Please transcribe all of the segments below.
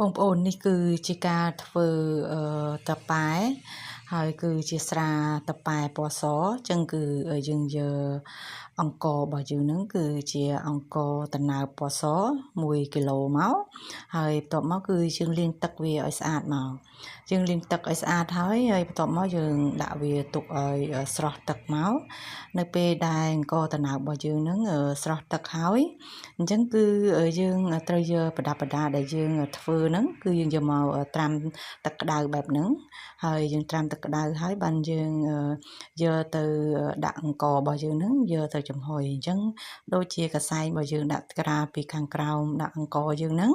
បងប្អូននេះគឺជាការធ្វើតាប៉ែហើយគឺជាស្រាតាប៉ែពណ៌សអញ្ចឹងគឺយើងយកអង្កររបស់យើងហ្នឹងគឺជាអង្ករដំណើបពណ៌ស1គីឡូមកហើយបន្ទាប់មកគឺយើងលាងទឹកវាឲ្យស្អាតមកយើងលាងទឹកឲ្យស្អាតហើយបន្ទាប់មកយើងដាក់វាទុកឲ្យស្រស់ទឹកមកនៅពេលដែលអង្ករដំណើបរបស់យើងហ្នឹងស្រស់ទឹកហើយអញ្ចឹងគឺយើងត្រូវយកប្រដាប់ប្រដាដែលយើងធ្វើហ្នឹងគឺយើងយកមកត្រាំទឹកក្តៅបែបហ្នឹងហើយយើងត្រាំទឹកក្តៅហើយបានយើងយកទៅដាក់អង្កររបស់យើងហ្នឹងយកទៅចំហុយអញ្ចឹងដូចជាកសែងរបស់យើងដាក់ក្រាលពីខាងក្រោមដាក់អង្ករយើងហ្នឹង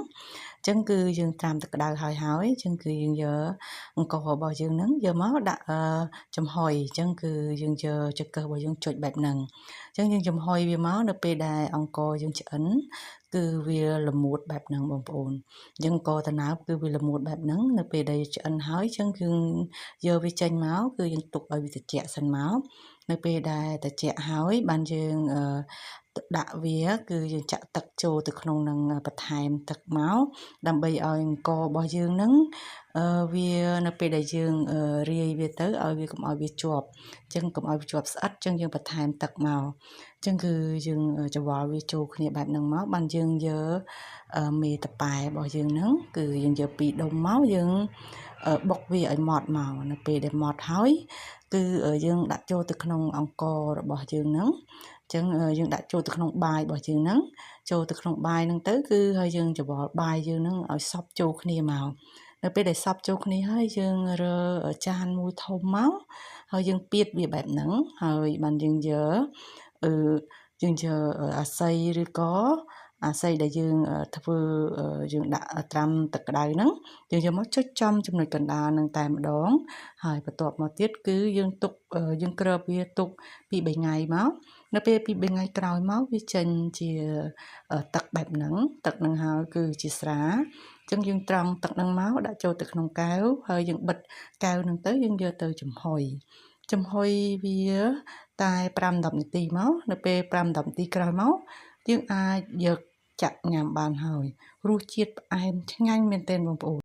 អញ្ចឹងគឺយើងត្រាំទឹកក្តៅហើយអញ្ចឹងគឺយើងយកអង្កររបស់យើងហ្នឹងយកមកដាក់ចំហុយអញ្ចឹងគឺយើងយកចង្កឹះរបស់យើងចុចបែបហ្នឹងអញ្ចឹងយើងចំហុយវាមកនៅពេលដែលអង្ករយើងឆ្អិនគឺវាល្មួតបែបហ្នឹងបងប្អូនអញ្ចឹងអង្ករដំណើបគឺវាល្មួតបែបហ្នឹងនៅពេលដែលឆ្អិនហើយអញ្ចឹងគឺយកវាចេញមកគឺយើងទុកឲ្យវាត្រជាក់សិនមកនៅពេលដែលត្រជាក់ហើយបានយើងដាក់វាគឺយើងចាក់ទឹកចូលទៅក្នុងនឹងបន្ថែមទឹកមកដើម្បីឲ្យអង្កររបស់យើងហ្នឹងវានៅពេលដែលយើងរាយវាទៅឲ្យវាកុំឲ្យវាជាប់អញ្ចឹងកុំឲ្យវាជាប់ស្អិតអញ្ចឹងយើងបន្ថែមទឹកមកអញ្ចឹងគឺយើងច្របល់វាចូលគ្នាបែបហ្នឹងមកបានយើងយកមេតាប៉ែរបស់យើងហ្នឹងគឺយើងយក2ដុំមកយើងបុកវាឲ្យម៉ត់មកនៅពេលដែលម៉ត់ហើយគឺយើងដាក់ចូលទៅក្នុងអង្កររបស់យើងហ្នឹងអញ្ចឹងយើងដាក់ចូលទៅក្នុងបាយរបស់យើងហ្នឹងចូលទៅក្នុងបាយហ្នឹងទៅគឺហើយយើងច្របល់បាយយើងហ្នឹងឲ្យសព្វចូលគ្នាមកនៅពេលដែលសព្វចូលគ្នាហើយយើងរើចានមួយធំមកហើយយើងពៀតវាបែបហ្នឹងហើយបានយើងយកអាស័យឬក៏អាស័យដែលយើងធ្វើយើងដាក់ត្រាំទឹកក្តៅហ្នឹងយើងយកមកចុចចំចំណុចកណ្ដាលហ្នឹងតែម្ដងហើយបន្ទាប់មកទៀតគឺយើងទុកយើងគ្របវាទុក2-3ថ្ងៃមកនៅពេល2-3ថ្ងៃក្រោយមកវាចេញជាទឹកបែបហ្នឹងទឹកហ្នឹងហើយគឺជាស្រាអញ្ចឹងយើងត្រង់ទឹកហ្នឹងមកដាក់ចូលទៅក្នុងកែវហើយយើងបិទកែវហ្នឹងទៅយើងយកទៅចំហុយវាតែ5-10នាទីមកនៅពេល5-10នាទីក្រោយមកយើងអាចយកចាក់ញ៉ាំបានហើយរសជាតិផ្អែមឆ្ងាញ់មែនទែនបងប្អូន